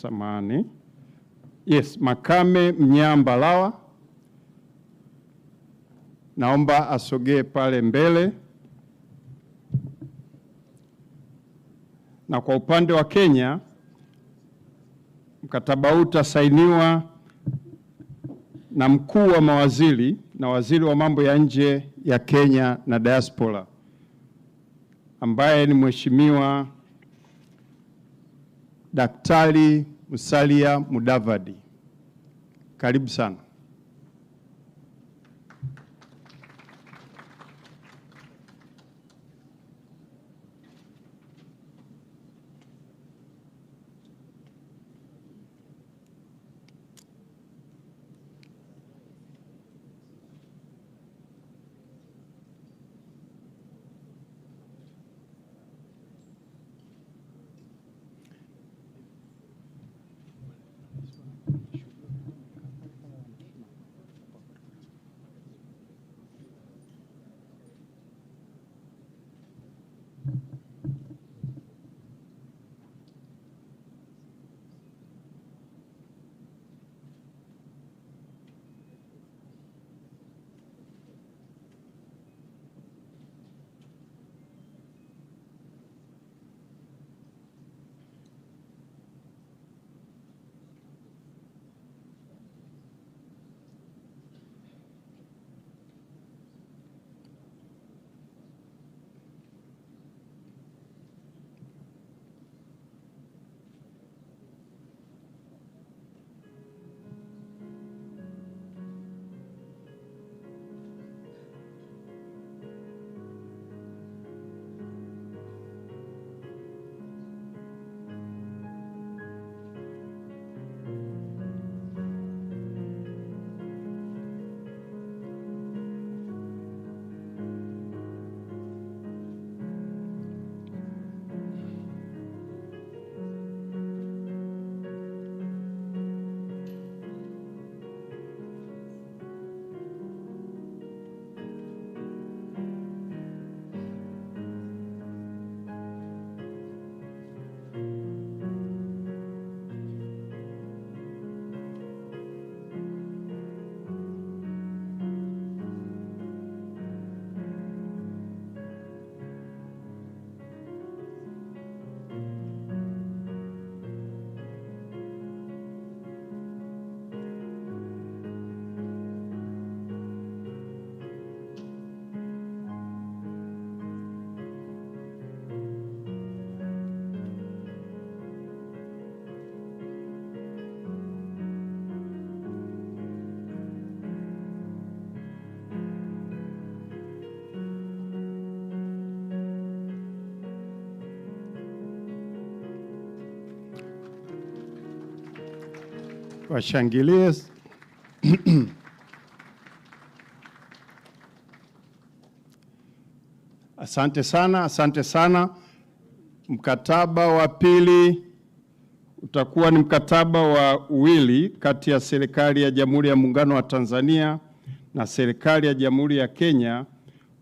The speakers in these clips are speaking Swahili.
samani. Yes, Makame Mnyambalawa. Naomba asogee pale mbele. Na kwa upande wa Kenya, mkataba huu utasainiwa na mkuu wa mawaziri na waziri wa mambo ya nje ya Kenya na diaspora, ambaye ni Mheshimiwa Daktari Musalia Mudavadi. Karibu sana. Washangilie. Asante sana, asante sana. Mkataba wa pili utakuwa ni mkataba wa uwili kati ya serikali ya Jamhuri ya Muungano wa Tanzania na serikali ya Jamhuri ya Kenya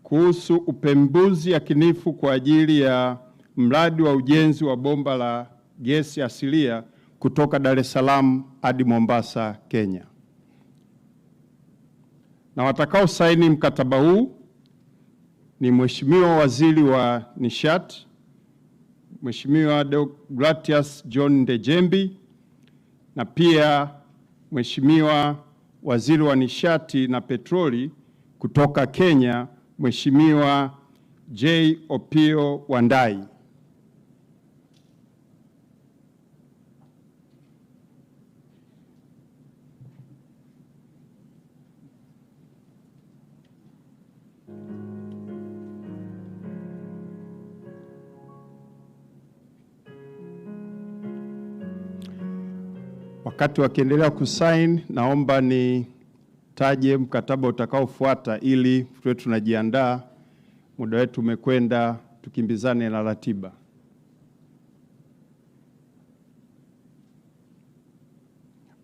kuhusu upembuzi yakinifu kwa ajili ya mradi wa ujenzi wa bomba la gesi asilia kutoka Dar es Salaam hadi Mombasa, Kenya. Na watakao saini mkataba huu ni Mheshimiwa Waziri wa Nishati, Mheshimiwa Deogratius John Ndejembi, na pia Mheshimiwa Waziri wa Nishati na Petroli kutoka Kenya, Mheshimiwa J. Opiyo Wandayi. Wakati wakiendelea kusign, naomba nitaje mkataba utakaofuata ili tuwe tunajiandaa. Muda wetu umekwenda, tukimbizane na ratiba.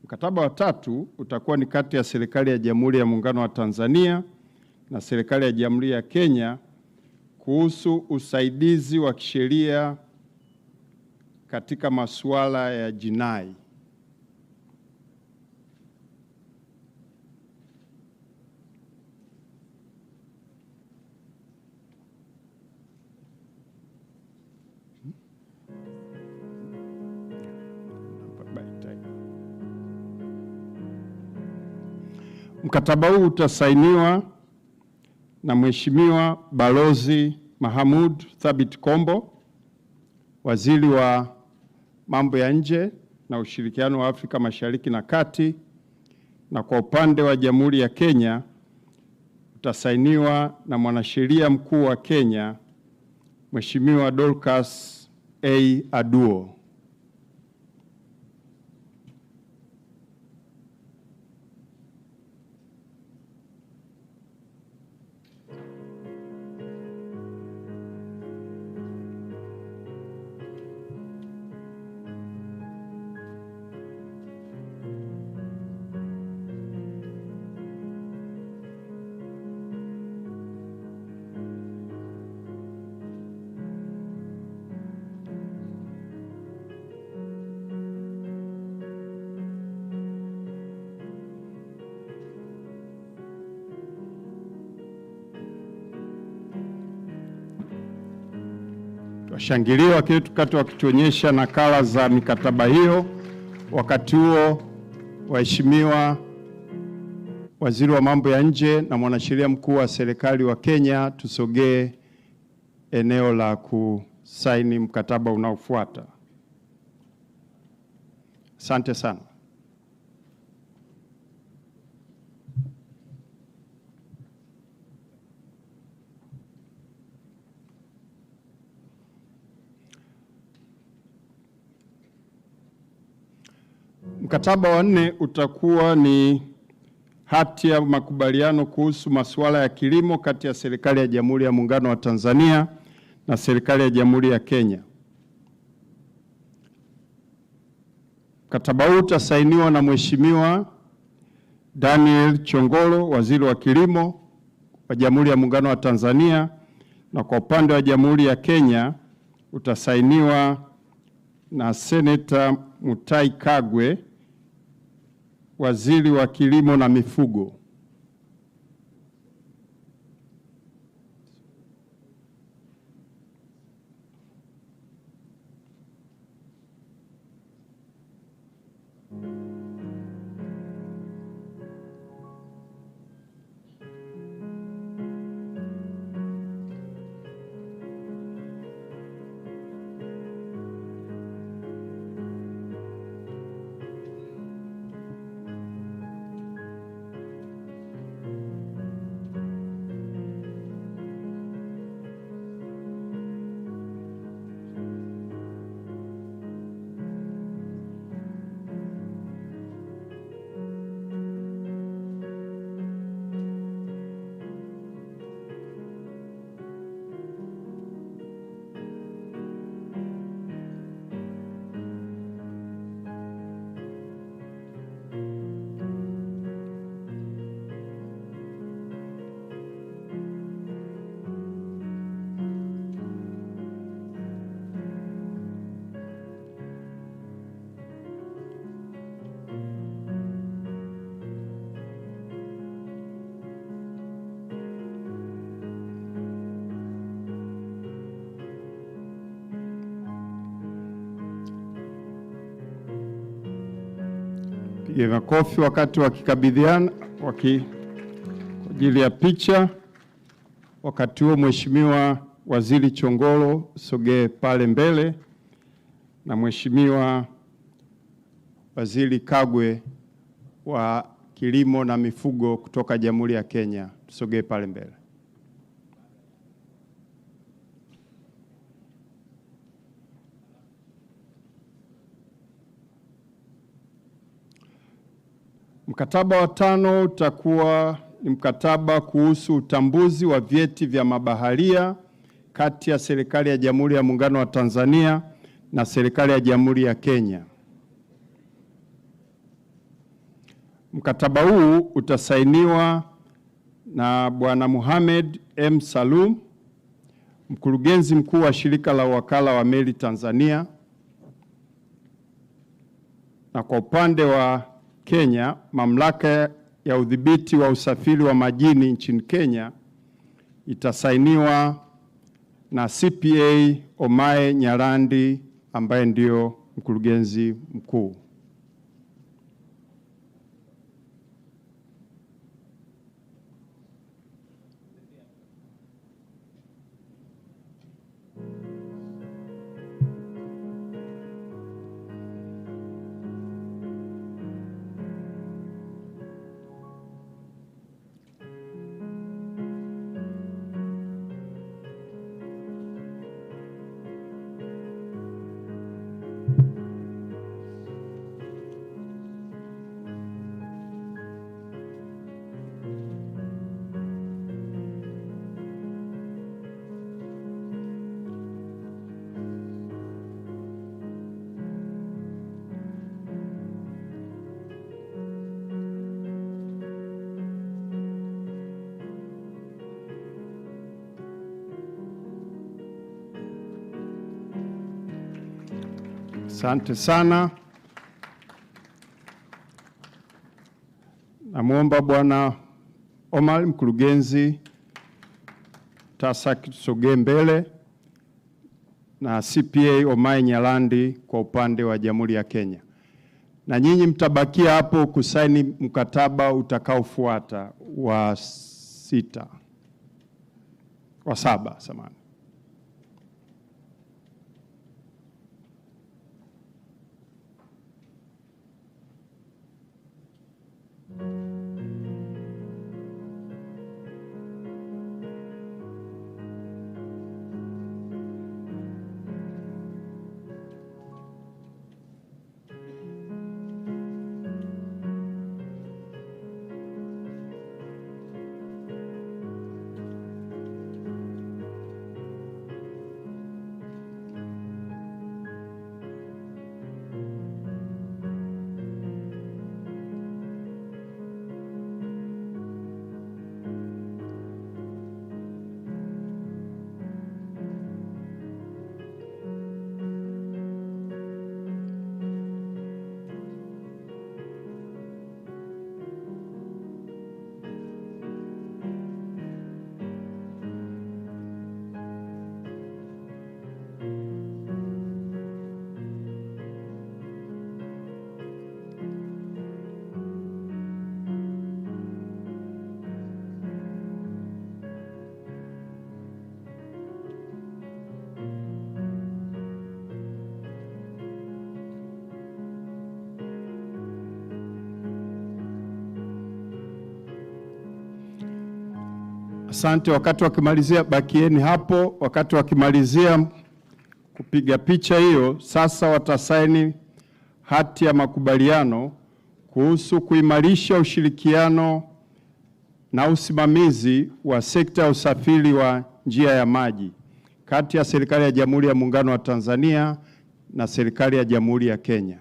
Mkataba wa tatu utakuwa ni kati ya serikali ya Jamhuri ya Muungano wa Tanzania na serikali ya Jamhuri ya Kenya kuhusu usaidizi wa kisheria katika masuala ya jinai. Mkataba huu utasainiwa na Mheshimiwa Balozi Mahamud Thabit Kombo, Waziri wa Mambo ya Nje na Ushirikiano wa Afrika Mashariki na Kati, na kwa upande wa Jamhuri ya Kenya utasainiwa na Mwanasheria Mkuu wa Kenya Mheshimiwa Dorcas A. Aduo. Washangilia wakati wakituonyesha nakala za mikataba hiyo. Wakati huo, waheshimiwa Waziri wa Mambo ya Nje na Mwanasheria Mkuu wa Serikali wa Kenya, tusogee eneo la kusaini mkataba unaofuata. Asante sana. Mkataba wa 4 utakuwa ni hati ya makubaliano kuhusu masuala ya kilimo kati ya serikali ya Jamhuri ya Muungano wa Tanzania na serikali ya Jamhuri ya Kenya. Mkataba huu utasainiwa na Mheshimiwa Daniel Chongolo, Waziri wa Kilimo wa Jamhuri ya Muungano wa Tanzania, na kwa upande wa Jamhuri ya Kenya utasainiwa na Seneta Mutahi Kagwe, Waziri wa Kilimo na Mifugo. Piga makofi wakati wakikabidhiana kwa ajili ya picha. Wakati huo Mheshimiwa Waziri Chongolo sogee pale mbele, na Mheshimiwa Waziri Kagwe wa Kilimo na Mifugo kutoka Jamhuri ya Kenya sogee pale mbele. Mkataba wa 5 utakuwa ni mkataba kuhusu utambuzi wa vyeti vya mabaharia kati ya serikali ya Jamhuri ya Muungano wa Tanzania na serikali ya Jamhuri ya Kenya. Mkataba huu utasainiwa na Bwana Mohamed M. Salaam, mkurugenzi mkuu wa shirika la wakala wa meli Tanzania, na kwa upande wa Kenya, mamlaka ya udhibiti wa usafiri wa majini nchini Kenya itasainiwa na CPA Omae Nyarandi ambaye ndio mkurugenzi mkuu. Asante sana. Namwomba Bwana Omar, mkurugenzi TASAC, tusogee mbele, na CPA Omae Nyalandi kwa upande wa Jamhuri ya Kenya. Na nyinyi mtabakia hapo kusaini mkataba utakaofuata wa 7, samahani. Asante. Wakati wakimalizia, bakieni hapo. Wakati wakimalizia kupiga picha hiyo, sasa watasaini hati ya makubaliano kuhusu kuimarisha ushirikiano na usimamizi wa sekta ya usafiri wa njia ya maji kati ya serikali ya Jamhuri ya Muungano wa Tanzania na serikali ya Jamhuri ya Kenya.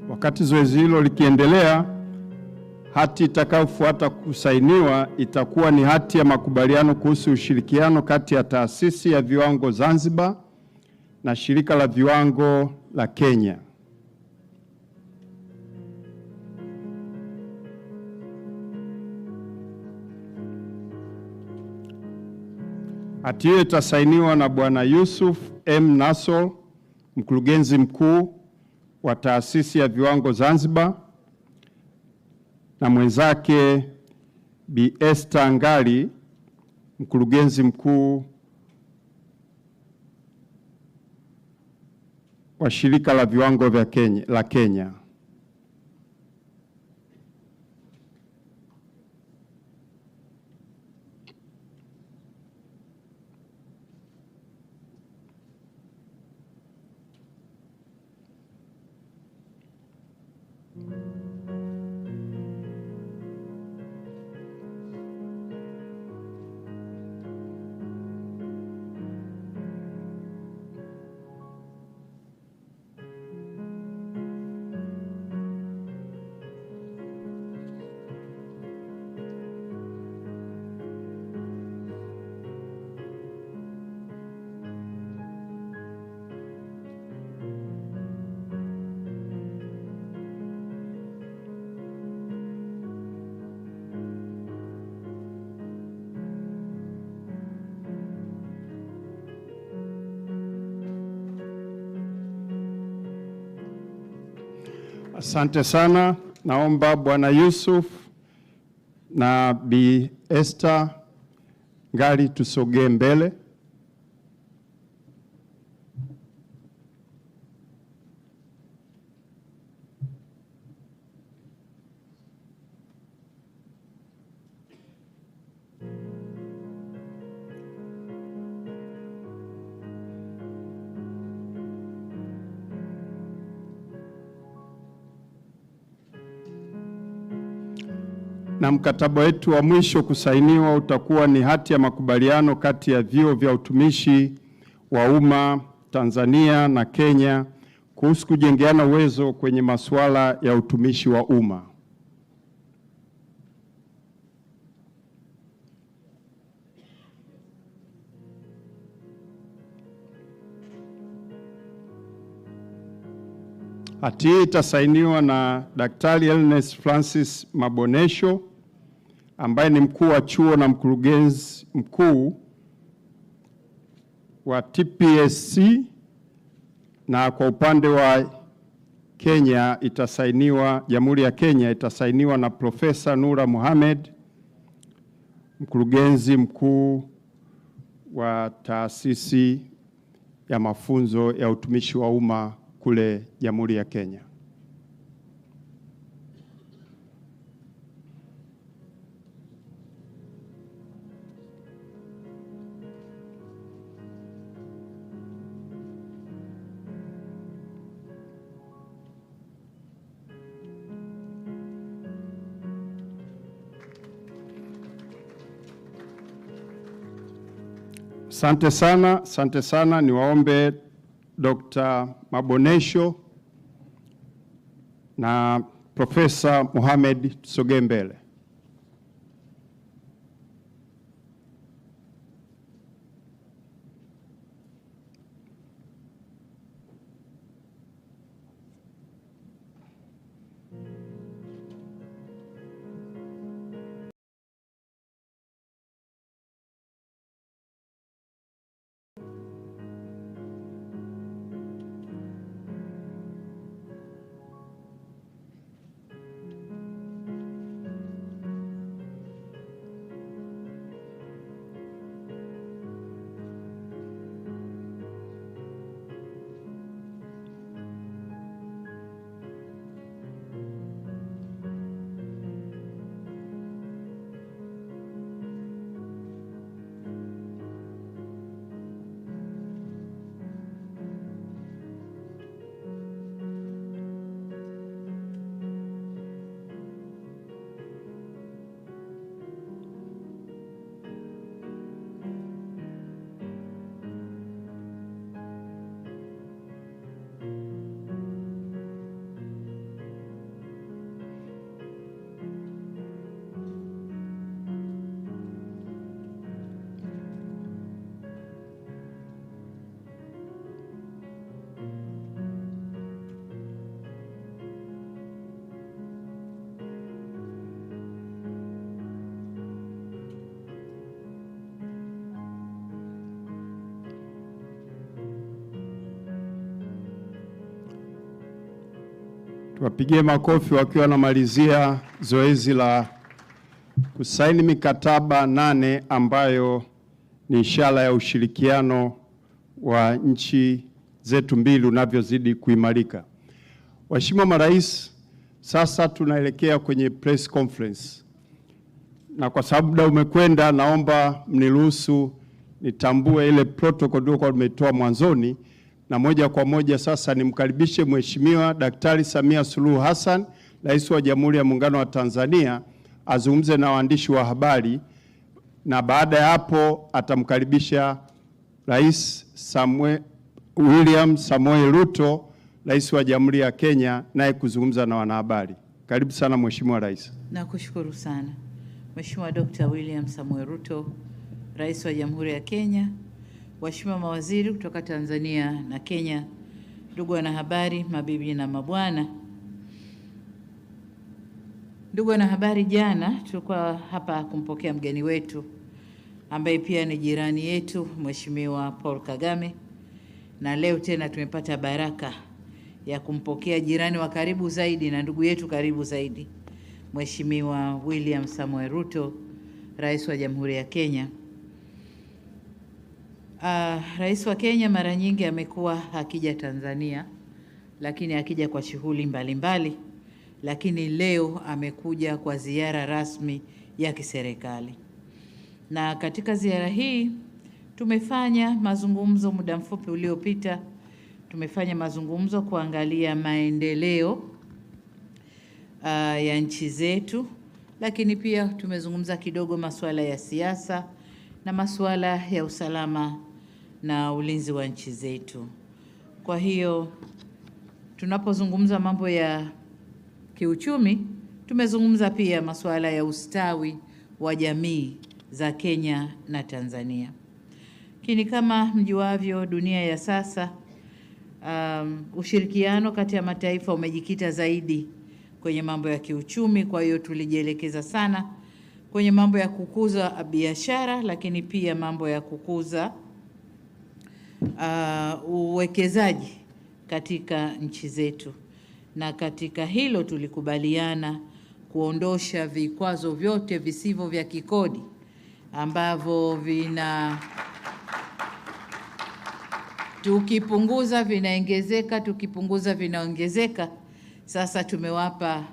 Wakati zoezi hilo likiendelea, hati itakayofuata kusainiwa itakuwa ni hati ya makubaliano kuhusu ushirikiano kati ya Taasisi ya Viwango Zanzibar na Shirika la Viwango la Kenya. Hati hiyo itasainiwa na Bwana Yusuf M. Nassor, mkurugenzi mkuu wa Taasisi ya Viwango Zanzibar, na mwenzake Bi Esther Ngali, mkurugenzi mkuu wa Shirika la Viwango la Kenya. Asante sana. Naomba Bwana Yusuf na Bi Esther Ngali tusogee mbele. Na mkataba wetu wa mwisho kusainiwa utakuwa ni hati ya makubaliano kati ya vyuo vya utumishi wa umma Tanzania na Kenya kuhusu kujengeana uwezo kwenye masuala ya utumishi wa umma. Hati hii itasainiwa na Daktari Ernest Francis Mabonesho ambaye ni mkuu wa chuo na mkurugenzi mkuu wa TPSC, na kwa upande wa Kenya itasainiwa, Jamhuri ya Kenya itasainiwa na Profesa Nura Mohamed, mkurugenzi mkuu wa taasisi ya mafunzo ya utumishi wa umma kule Jamhuri ya Kenya. Asante sana. Niwaombe Dr. Mabonesho na Profesa Mohamed tusogee mbele. Tuwapigie makofi wakiwa wanamalizia zoezi la kusaini mikataba 8 ambayo ni ishara ya ushirikiano wa nchi zetu mbili unavyozidi kuimarika. Waheshimiwa marais, sasa tunaelekea kwenye press conference. Na kwa sababu muda umekwenda, naomba mniruhusu nitambue ile protocol ndio tumetoa mwanzoni, na moja kwa moja sasa nimkaribishe Mheshimiwa Daktari Samia Suluhu Hassan, Rais wa Jamhuri ya Muungano wa Tanzania, azungumze na waandishi wa habari, na baada ya hapo atamkaribisha Rais William Samoei Ruto, Rais wa Jamhuri ya Kenya, naye kuzungumza na wanahabari. Karibu sana Mheshimiwa Rais. Nakushukuru sana. Mheshimiwa Dr. William Samoei Ruto, Rais wa Jamhuri ya Kenya, waheshimiwa mawaziri kutoka Tanzania na Kenya, ndugu wanahabari, mabibi na mabwana. Ndugu wanahabari, jana tulikuwa hapa kumpokea mgeni wetu ambaye pia ni jirani yetu, Mheshimiwa Paul Kagame, na leo tena tumepata baraka ya kumpokea jirani wa karibu zaidi na ndugu yetu karibu zaidi, Mheshimiwa William Samoei Ruto, Rais wa Jamhuri ya Kenya. Rais wa Kenya mara nyingi amekuwa akija Tanzania, lakini akija kwa shughuli mbalimbali, lakini leo amekuja kwa ziara rasmi ya kiserikali. Na katika ziara hii tumefanya mazungumzo muda mfupi uliopita. Tumefanya mazungumzo kuangalia maendeleo ya nchi zetu, lakini pia tumezungumza kidogo masuala ya siasa na masuala ya usalama na ulinzi wa nchi zetu. Kwa hiyo tunapozungumza mambo ya kiuchumi, tumezungumza pia masuala ya ustawi wa jamii za Kenya na Tanzania. Lakini kama mjuavyo, dunia ya sasa, ushirikiano kati ya mataifa umejikita zaidi kwenye mambo ya kiuchumi. Kwa hiyo tulijielekeza sana kwenye mambo ya kukuza biashara, lakini pia mambo ya kukuza uwekezaji katika nchi zetu. Na katika hilo tulikubaliana kuondosha vikwazo vyote visivyo vya kikodi ambavyo tukipunguza vinaongezeka, tukipunguza vinaongezeka. Sasa tumewapa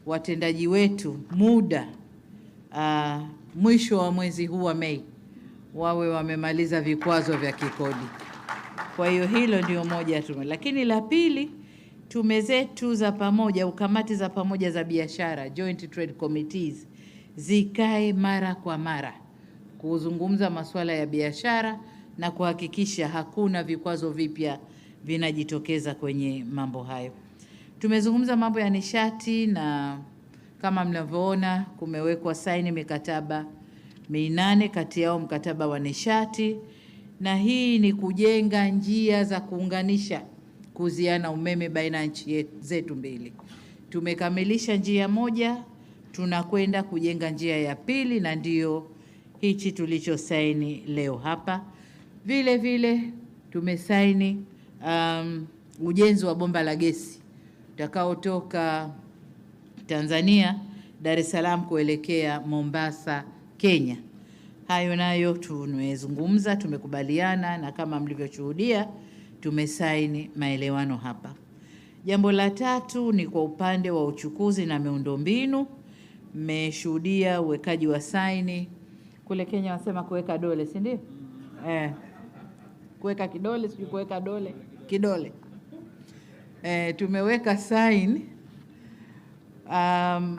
watendaji wetu muda mwisho wa mwezi huu wa Mei wawe wamemaliza vikwazo vya kikodi. Kwa hiyo hilo ndio moja tu. Lakini la pili, tume zetu za pamoja au kamati za pamoja za biashara, Joint Trade Committees, zikae mara kwa mara kuzungumza masuala ya biashara na kuhakikisha hakuna vikwazo vipya vinajitokeza kwenye mambo hayo. Tumezungumza mambo ya nishati, na kama mnavyoona kumewekwa saini mikataba 8, kati yao mkataba wa nishati, na hii ni kujenga njia za kuunganisha kuziana umeme baina ya nchi zetu mbili. Tumekamilisha njia moja, tunakwenda kujenga njia ya pili, na ndio hichi tulichosaini leo hapa. Vile vile tumesaini ujenzi wa bomba la gesi utakaotoka Tanzania Dar es Salaam kuelekea Mombasa, Kenya. Hayo nayo tumezungumza, tumekubaliana, na kama mlivyoshuhudia tumesaini maelewano hapa. Jambo la tatu ni kwa upande wa uchukuzi na miundombinu. Mmeshuhudia uwekaji wa saini kule Kenya, wasema kuweka dole, si ndio? Kuweka kidole, sijui kuweka dole, kidole. Tumeweka saini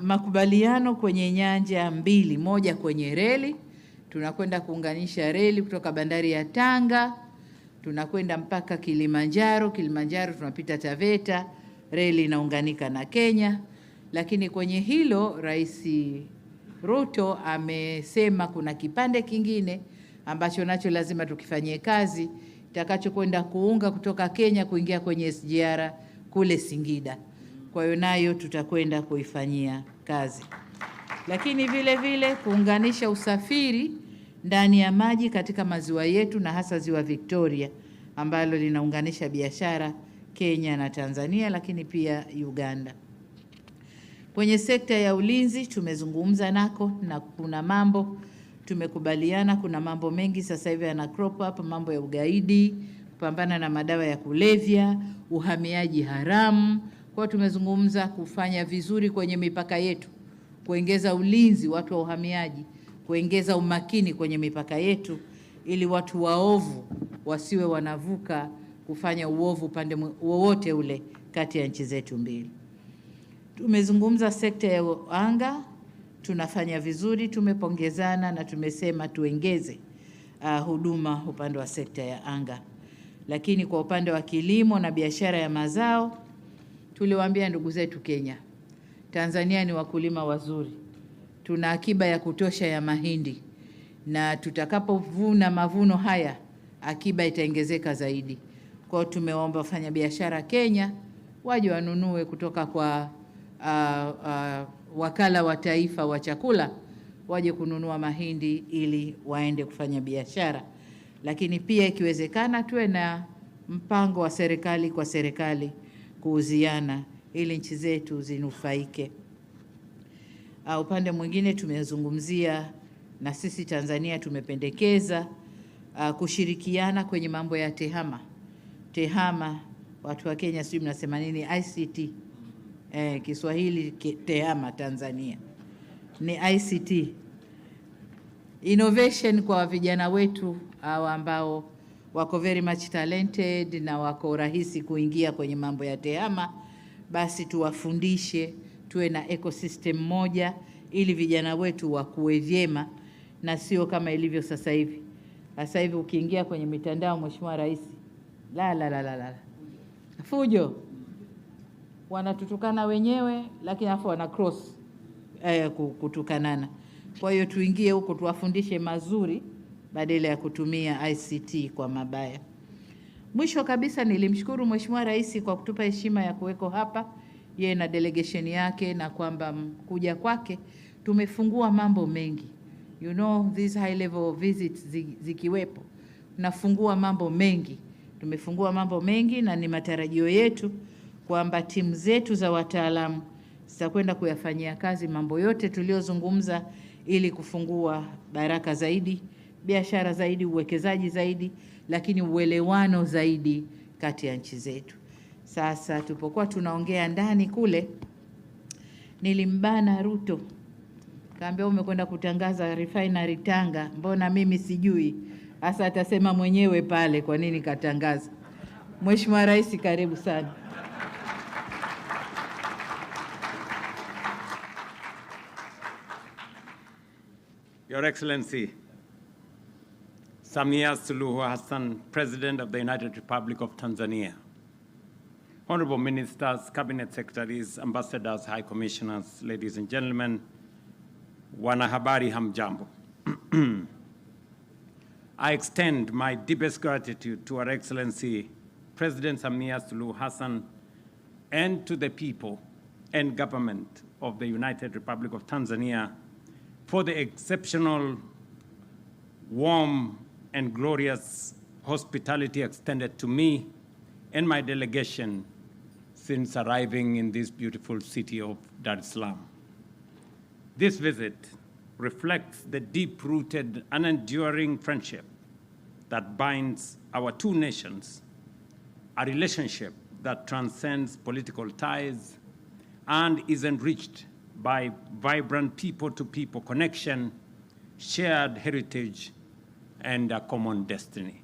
makubaliano kwenye nyanja mbili. Moja kwenye reli, tunakwenda kuunganisha reli kutoka bandari ya Tanga, tunakwenda mpaka Kilimanjaro. Kilimanjaro tunapita Taveta, reli inaunganika na Kenya. Lakini kwenye hilo Rais Ruto amesema kuna kipande kingine ambacho nacho lazima tukifanyie kazi, takachokwenda kuunga kutoka Kenya kuingia kwenye SGR kule Singida. Kwa hiyo nayo tutakwenda kuifanyia kazi. Lakini vile vile kuunganisha usafiri ndani ya maji katika maziwa yetu, na hasa ziwa Victoria ambalo linaunganisha biashara Kenya na Tanzania, lakini pia Uganda. Kwenye sekta ya ulinzi tumezungumza nako, na kuna mambo tumekubaliana. Kuna mambo mengi sasa hivi yana crop up, mambo ya ugaidi, kupambana na madawa ya kulevya, uhamiaji haramu. Kwa tumezungumza kufanya vizuri kwenye mipaka yetu, kuongeza ulinzi watu wa uhamiaji, kuongeza umakini kwenye mipaka yetu, ili watu waovu wasiwe wanavuka kufanya uovu upande wowote ule kati ya nchi zetu mbili. Tumezungumza sekta ya anga, tunafanya vizuri, tumepongezana na tumesema tuongeze huduma upande wa sekta ya anga. Lakini kwa upande wa kilimo na biashara ya mazao, tuliwaambia ndugu zetu Kenya, Tanzania ni wakulima wazuri, tuna akiba ya kutosha ya mahindi, na tutakapovuna mavuno haya akiba itaongezeka zaidi. Kwa hiyo tumeomba wafanya biashara Kenya waje wanunue kutoka kwa wakala wa taifa wa chakula, waje kununua mahindi ili waende kufanya biashara. Lakini pia ikiwezekana tuwe na mpango wa serikali kwa serikali kuuziana ili nchi zetu zinufaike. Upande mwingine tumezungumzia, na sisi Tanzania tumependekeza kushirikiana kwenye mambo ya tehama. Tehama, watu wa Kenya sijui mnasema nini, ICT. Kiswahili tehama Tanzania ni ICT. Innovation kwa vijana wetu ambao wako very much talented na wako rahisi kuingia kwenye mambo ya tehama, basi tuwafundishe, tuwe na ecosystem moja ili vijana wetu wakue vyema, na sio kama ilivyo sasa hivi. Sasa hivi ukiingia kwenye mitandao, Mheshimiwa Rais, la fujo, wanatutukana wenyewe, lakini afu wana cross kutukanana. Kwa hiyo tuingie huko tuwafundishe mazuri badala ya kutumia ICT kwa mabaya. Mwisho kabisa, nilimshukuru Mheshimiwa Rais kwa kutupa heshima ya kuweko hapa yeye na delegation yake, na kwamba kuja kwake tumefungua mambo mengi. You know, these high level visits zikiwepo nafungua mambo mengi. Tumefungua mambo mengi, na ni matarajio yetu kwamba timu zetu za wataalamu zitakwenda kuyafanyia kazi mambo yote tuliyozungumza, ili kufungua baraka zaidi, biashara zaidi, uwekezaji zaidi, lakini uelewano zaidi kati ya nchi zetu. Sasa tupokuwa tunaongea ndani kule, nilimbana Ruto, kaambia umekwenda kutangaza refinery Tanga, mbona mimi sijui? Hasa atasema mwenyewe pale kwa nini katangaza. Mheshimiwa Rais, karibu sana. Your Excellency, Samia Suluhu Hassan, President of the United Republic of Tanzania, Honorable Ministers, Cabinet Secretaries, Ambassadors, High Commissioners, ladies and gentlemen, wanahabari hamjambo. I extend my deepest gratitude to Her Excellency, President Samia Suluhu Hassan, and to the people and government of the United Republic of Tanzania for the exceptional, warm, and glorious hospitality extended to me and my delegation since arriving in this beautiful city of Dar es Salaam. This visit reflects the deep-rooted and enduring friendship that binds our two nations, a relationship that transcends political ties and is enriched by vibrant people-to-people connection, shared heritage, and a common destiny.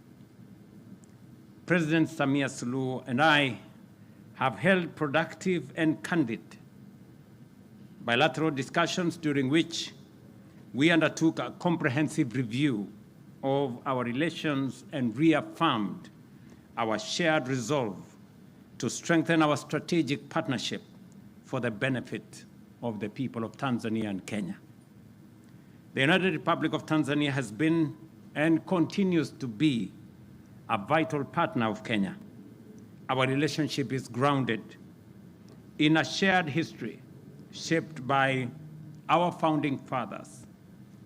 President Samia Suluhu and I have held productive and candid bilateral discussions during which we undertook a comprehensive review of our relations and reaffirmed our shared resolve to strengthen our strategic partnership for the benefit of the people of Tanzania and Kenya. The United Republic of Tanzania has been and continues to be a vital partner of Kenya. Our relationship is grounded in a shared history shaped by our founding fathers,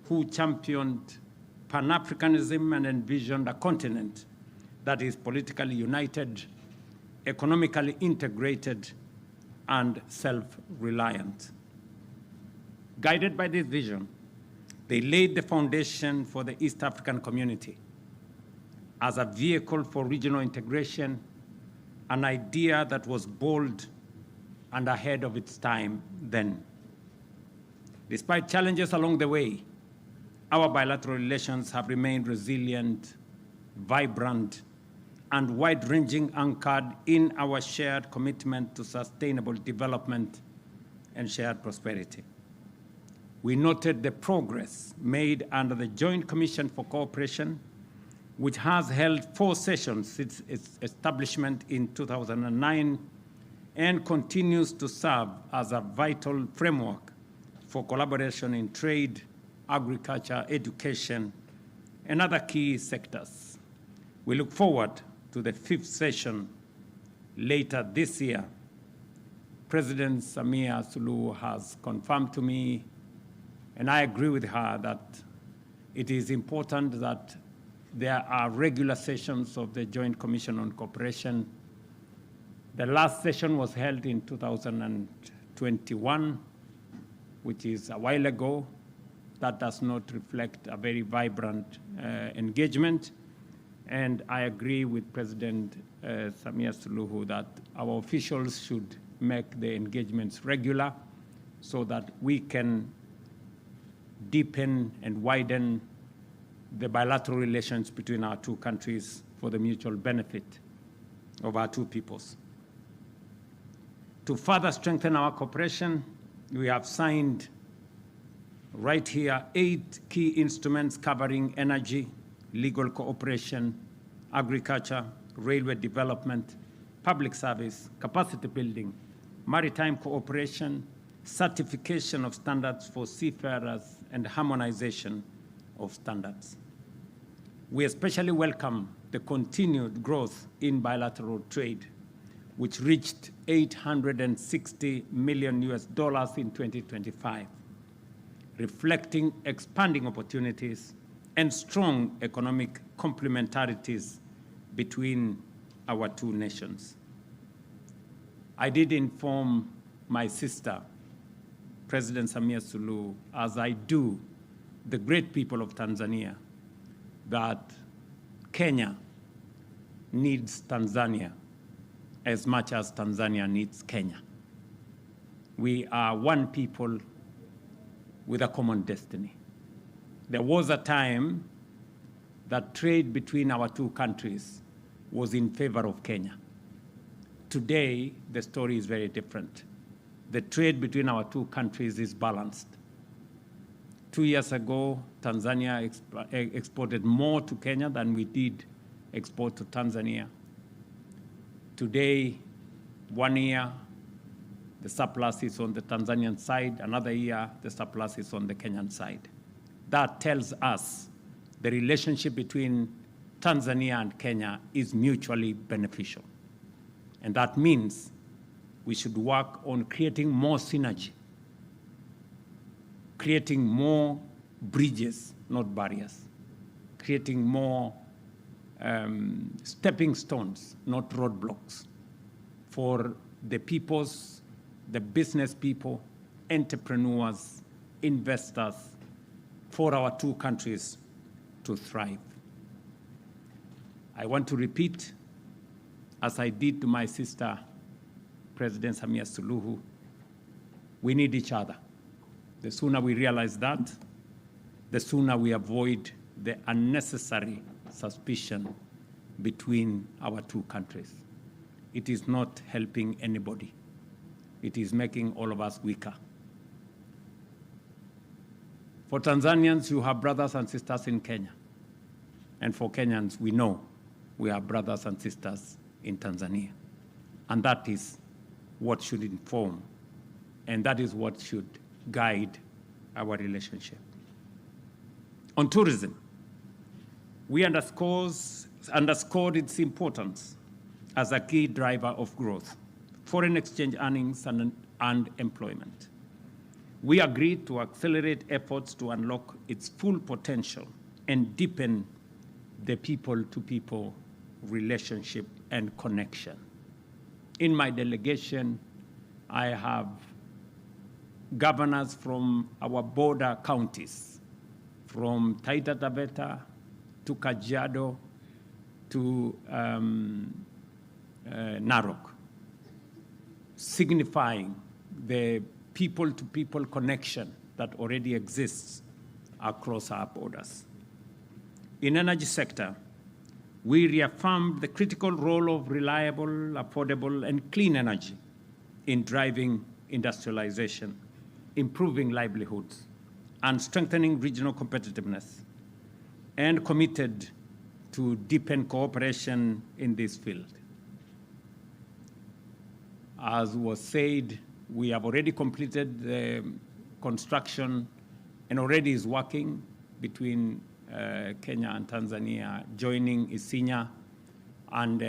who championed Pan-Africanism and envisioned a continent that is politically united, economically integrated, and self-reliant. Guided by this vision, they laid the foundation for the East African community as a vehicle for regional integration, an idea that was bold and ahead of its time then. Despite challenges along the way, our bilateral relations have remained resilient, vibrant, and wide-ranging, anchored in our shared commitment to sustainable development and shared prosperity. We noted the progress made under the Joint Commission for Cooperation, which has held 4 sessions since its establishment in 2009 and continues to serve as a vital framework for collaboration in trade, agriculture, education, and other key sectors. We look forward to the 5th session later this year. President Samia Suluhu has confirmed to me, and I agree with her, that it is important that there are regular sessions of the Joint Commission on Cooperation. The last session was held in 2021, which is a while ago. That does not reflect a very vibrant engagement. And I agree with President Samia Suluhu that our officials should make the engagements regular so that we can deepen and widen the bilateral relations between our two countries for the mutual benefit of our two peoples. To further strengthen our cooperation, we have signed right here 8 key instruments covering energy, legal cooperation, agriculture, railway development, public service, capacity building, maritime cooperation, certification of standards for seafarers, and harmonization of standards. We especially welcome the continued growth in bilateral trade, which reached $860 million in 2025, reflecting expanding opportunities and strong economic complementarities between our two nations. I did inform my sister, President Samia Suluhu, as I do the great people of Tanzania, that Kenya needs Tanzania as much as Tanzania needs Kenya. We are one people with a common destiny. There was a time that trade between our two countries was in favor of Kenya. Today, the story is very different. The trade between our two countries is balanced. 2 years ago, Tanzania exported more to Kenya than we did export to Tanzania. Today, 1 year, the surplus is on the Tanzanian side. Another year, the surplus is on the Kenyan side. That tells us the relationship between Tanzania and Kenya is mutually beneficial. And that means we should work on creating more synergy, creating more bridges, not barriers, creating more stepping stones, not roadblocks, for the peoples, the business people, entrepreneurs, investors, for our two countries to thrive. I want to repeat, as I did to my sister, President Samia Suluhu, we need each other. The sooner we realize that, the sooner we avoid the unnecessary suspicion between our two countries. It is not helping anybody. It is making all of us weaker. For Tanzanians, you have brothers and sisters in Kenya. And for Kenyans, we know we have brothers and sisters in Tanzania. And that is what should inform, and that is what should guide our relationship. On tourism, we underscored its importance as a key driver of growth, foreign exchange earnings, and employment. We agreed to accelerate efforts to unlock its full potential and deepen the people-to-people relationship and connection. In my delegation, I have governors from our border counties, from Taita Taveta to Kajiado to Narok, signifying the people-to-people connection that already exists across our borders. In energy sector, we reaffirmed the critical role of reliable, affordable, and clean energy in driving industrialization, improving livelihoods, and strengthening regional competitiveness, and committed to deepen cooperation in this field. As was said, we have already completed the construction and already is working between Kenya and Tanzania, joining Isinya and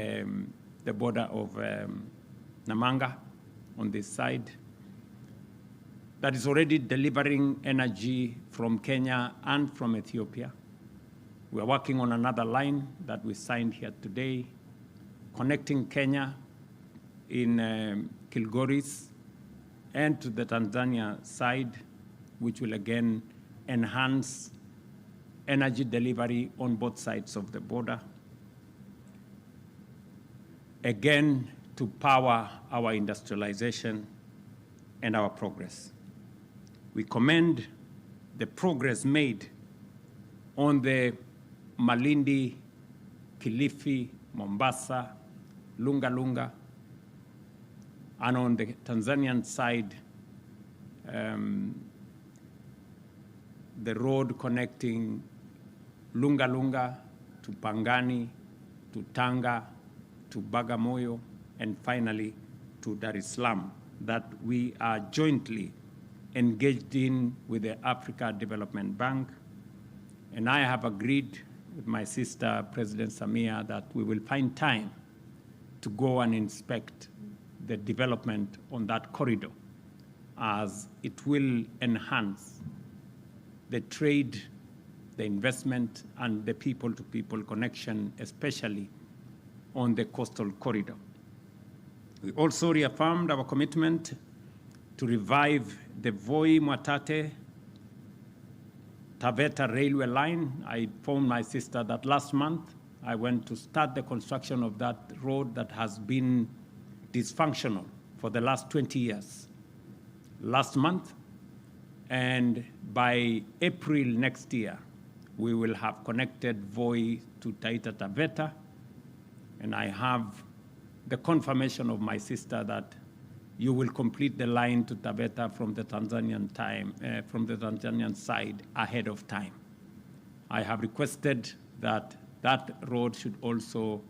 the border of Namanga on this side. That is already delivering energy from Kenya and from Ethiopia. We are working on another line that we signed here today, connecting Kenya in Kilgoris and to the Tanzania side, which will again enhance energy delivery on both sides of the border. Again, to power our industrialization and our progress. We commend the progress made on the Malindi, Kilifi, Mombasa, Lunga Lunga, and on the Tanzanian side, the road connecting Lunga Lunga to Pangani, to Tanga, to Bagamoyo, and finally to Dar es Salaam that we are jointly engaged in with the Africa Development Bank. And I have agreed with my sister, President Samia, that we will find time to go and inspect the development on that corridor, as it will enhance the trade, the investment, and the people-to-people connection, especially on the coastal corridor. We also reaffirmed our commitment to revive the Voi-Mwatate Taveta railway line. I informed my sister that last month I went to start the construction of that road that has been dysfunctional for the last 20 years. Last month, and by April next year, we will have connected Voi to Taita Taveta, and I have the confirmation of my sister that you will complete the line to Taveta from the Tanzanian side ahead of time. I have requested that that road should also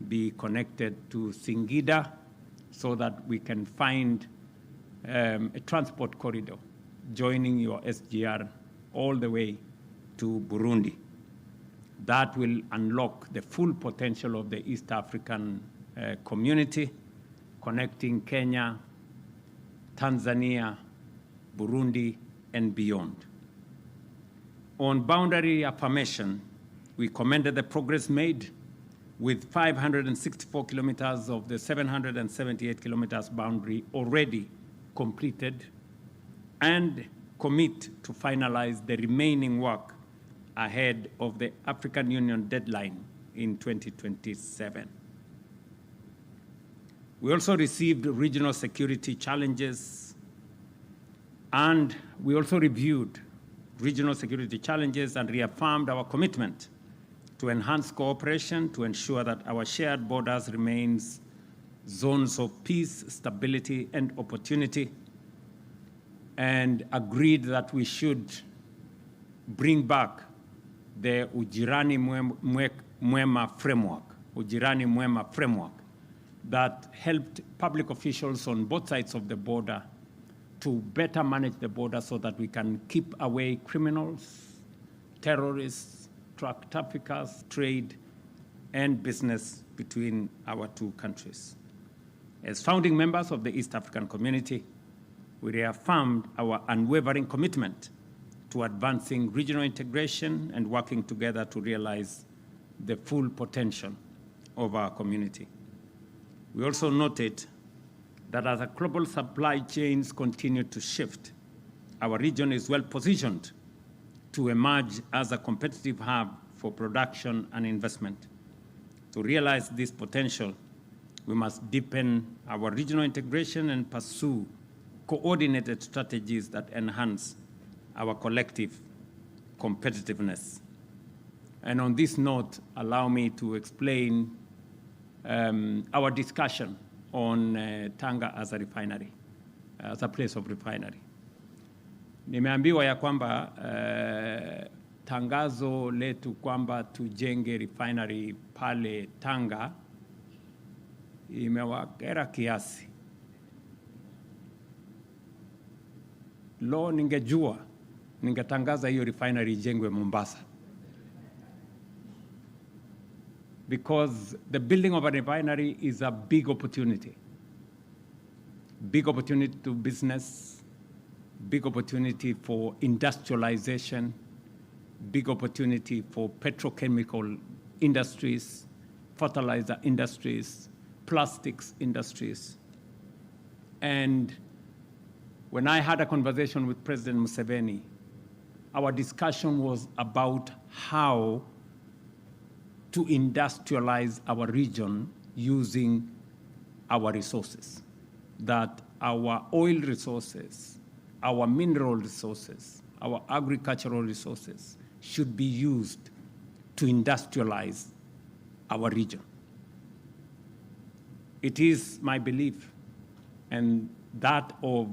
be connected to Singida so that we can find a transport corridor joining your SGR all the way to Burundi. That will unlock the full potential of the East African community, connecting Kenya, Tanzania, Burundi, and beyond. On boundary affirmation, we commended the progress made with 564 kilometers of the 778 kilometers boundary already completed, and commit to finalize the remaining work ahead of the African Union deadline in 2027. We also received regional security challenges, and we also reviewed regional security challenges and reaffirmed our commitment to enhance cooperation to ensure that our shared borders remains zones of peace, stability, and opportunity, and agreed that we should bring back the Ujirani Mwema framework, that helped public officials on both sides of the border to better manage the border so that we can keep away criminals, terrorists, drug traffickers, trade, and business between our two countries. As founding members of the East African community, we reaffirmed our unwavering commitment to advancing regional integration and working together to realize the full potential of our community. We also noted that as our global supply chains continue to shift, our region is well positioned to emerge as a competitive hub for production and investment. To realize this potential, we must deepen our regional integration and pursue coordinated strategies that enhance our collective competitiveness. And on this note, allow me to explain our discussion on Tanga as a refinery, as a place of refinery. Nimeambiwa ya kwamba tangazo letu kwamba tujenge refinery pale Tanga imewakera kiasi. Lo, ningejua ningetangaza hiyo refinery ijengwe Mombasa. Because the building of a refinery is a big opportunity. Big opportunity to business, big opportunity for industrialization, big opportunity for petrochemical industries, fertilizer industries, plastics industries. And when I had a conversation with President Museveni, our discussion was about how to industrialize our region using our resources, that our oil resources, our mineral resources, our agricultural resources should be used to industrialize our region. It is my belief, and that of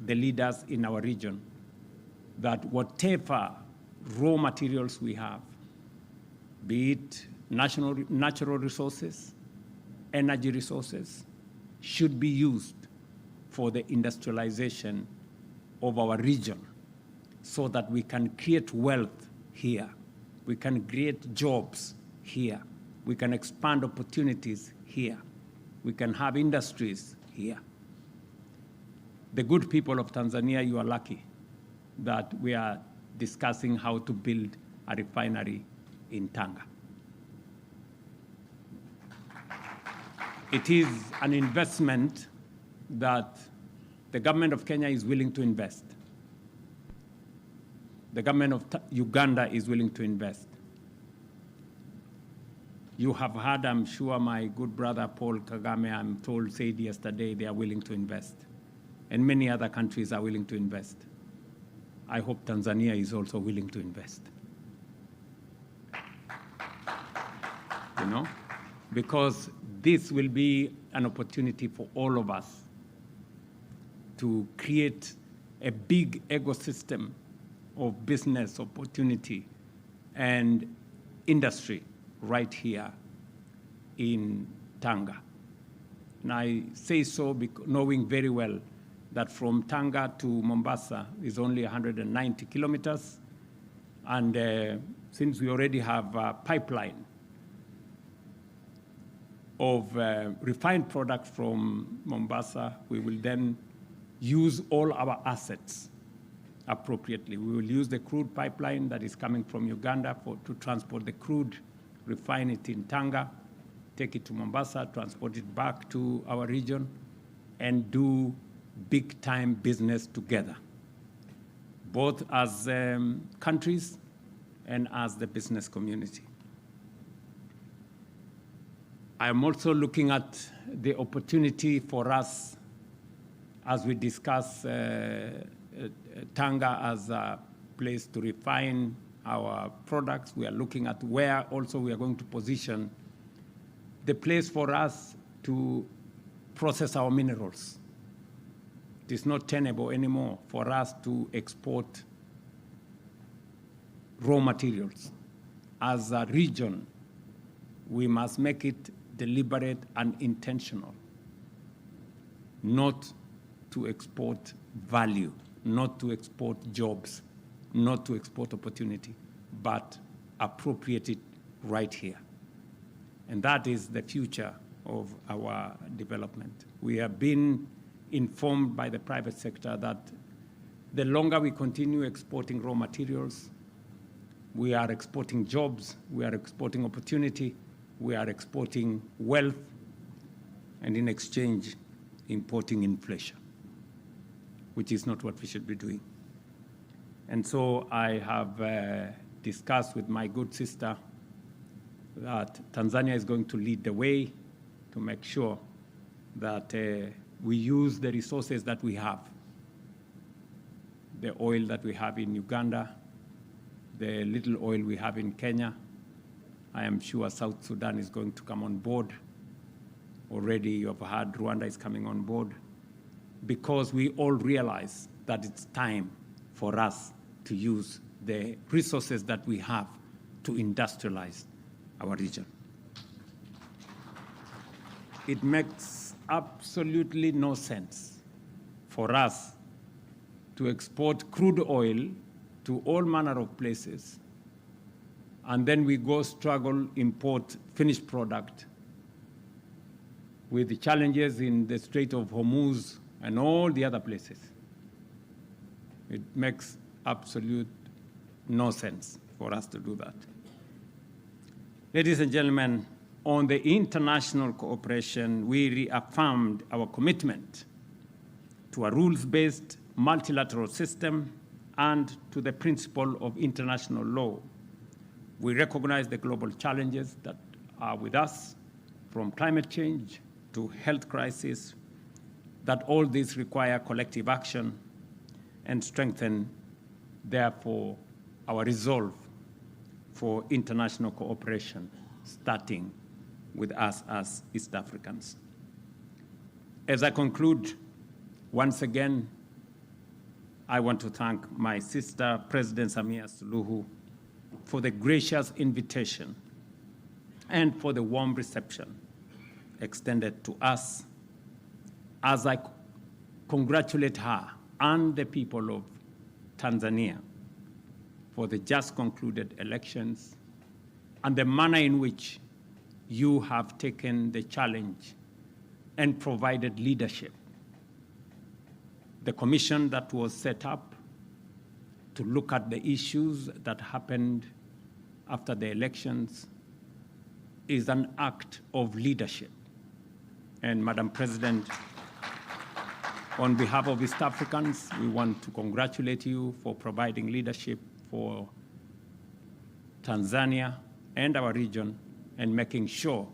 the leaders in our region, that whatever raw materials we have, be it natural resources, energy resources, should be used for the industrialization of our region so that we can create wealth here. We can create jobs here. We can expand opportunities here. We can have industries here. The good people of Tanzania, you are lucky that we are discussing how to build a refinery in Tanga. It is an investment that the government of Kenya is willing to invest. The government of Uganda is willing to invest. You have heard, I'm sure, my good brother Paul Kagame, I'm told, said yesterday they are willing to invest. And many other countries are willing to invest. I hope Tanzania is also willing to invest. You know, because this will be an opportunity for all of us to create a big ecosystem of business opportunity and industry right here in Tanga. And I say so knowing very well that from Tanga to Mombasa is only 190 kilometers. And since we already have a pipeline of refined products from Mombasa, we will then use all our assets appropriately. We will use the crude pipeline that is coming from Uganda to transport the crude, refine it in Tanga, take it to Mombasa, transport it back to our region, and do big-time business together, both as countries and as the business community. I am also looking at the opportunity for us as we discuss Tanga as a place to refine our products. We are looking at where also we are going to position the place for us to process our minerals. It is not tenable anymore for us to export raw materials. As a region, we must make it deliberate and intentional, not to export value, not to export jobs, not to export opportunity, but appropriate it right here. And that is the future of our development. We have been informed by the private sector that the longer we continue exporting raw materials, we are exporting jobs, we are exporting opportunity, we are exporting wealth, and in exchange, importing inflation, which is not what we should be doing. And so I have discussed with my good sister that Tanzania is going to lead the way to make sure that we use the resources that we have, the oil that we have in Uganda, the little oil we have in Kenya. I am sure South Sudan is going to come on board. Already you have heard Rwanda is coming on board, because we all realize that it's time for us to use the resources that we have to industrialize our region. It makes absolutely no sense for us to export crude oil to all manner of places, and then we go struggle import finished product with the challenges in the Strait of Hormuz and all the other places. It makes absolute no sense for us to do that. Ladies and gentlemen, on the international cooperation, we reaffirmed our commitment to a rules-based multilateral system and to the principle of international law. We recognize the global challenges that are with us, from climate change to health crisis, that all these require collective action and strengthen, therefore, our resolve for international cooperation, starting with us as East Africans. As I conclude, once again, I want to thank my sister, President Samia Suluhu, for the gracious invitation and for the warm reception extended to us, as I congratulate her and the people of Tanzania for the just concluded elections and the manner in which you have taken the challenge and provided leadership. The commission that was set up to look at the issues that happened after the elections is an act of leadership. And Madam President, on behalf of East Africans, we want to congratulate you for providing leadership for Tanzania and our region and making sure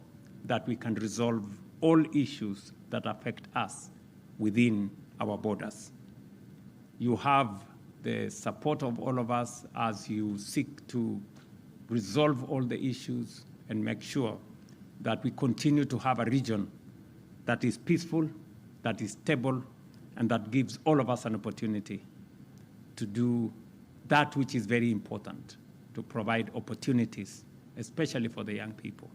that we can resolve all issues that affect us within our borders. You have the support of all of us as you seek to resolve all the issues and make sure that we continue to have a region that is peaceful, that is stable, and that gives all of us an opportunity to do that which is very important, to provide opportunities, especially for the young people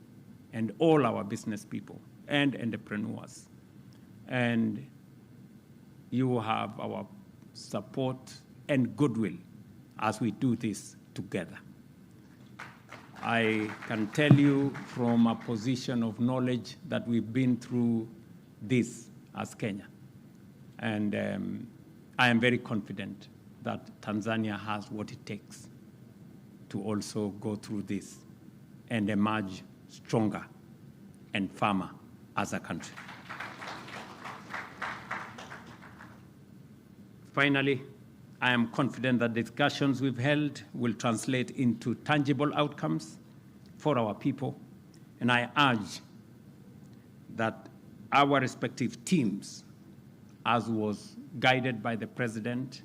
and all our business people and entrepreneurs. And you have our support and goodwill as we do this together. I can tell you from a position of knowledge that we've been through this as Kenya. And I am very confident that Tanzania has what it takes to also go through this and emerge stronger and firmer as a country. Finally, I am confident that discussions we've held will translate into tangible outcomes for our people, and I urge that our respective teams, as was guided by the President,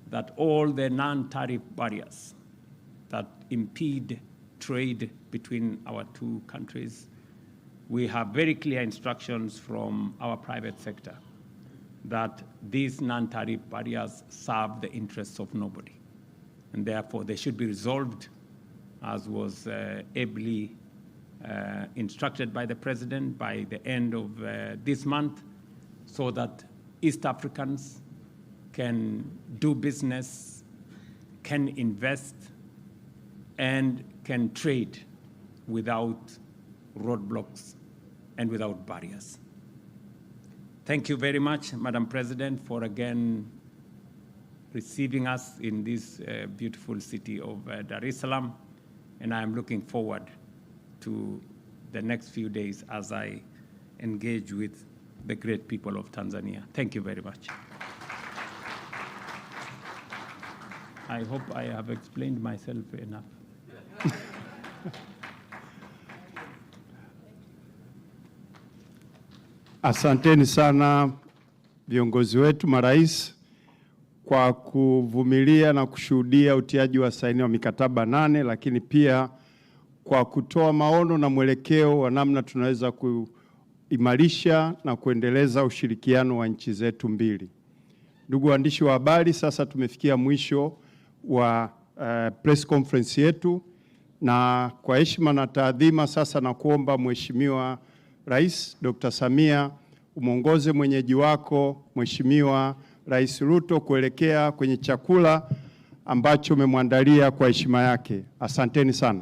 that all the non-tariff barriers that impede trade between our two countries, we have very clear instructions from our private sector that these non-tariff barriers serve the interests of nobody. And therefore, they should be resolved, as was ably instructed by the President, by the end of this month, so that East Africans can do business, can invest, and can trade without roadblocks and without barriers. Thank you very much, Madam President, for again receiving us in this beautiful city of Dar es Salaam, and I am looking forward to the next few days as I engage with the great people of Tanzania. Thank you very much. I hope I have explained myself enough. Asanteni sana viongozi wetu marais kwa kuvumilia na kushuhudia utiaji wa saini wa mikataba 8, lakini pia kwa kutoa maono na mwelekeo wa namna tunaweza kuimarisha na kuendeleza ushirikiano wa nchi zetu mbili. Ndugu waandishi wa habari, sasa tumefikia mwisho wa press conference yetu, na kwa heshima na taadhima sasa na kuomba Mheshimiwa Rais Dr. Samia umuongoze mwenyeji wako Mheshimiwa Rais Ruto kuelekea kwenye chakula ambacho umemwandalia kwa heshima yake. Asanteni sana.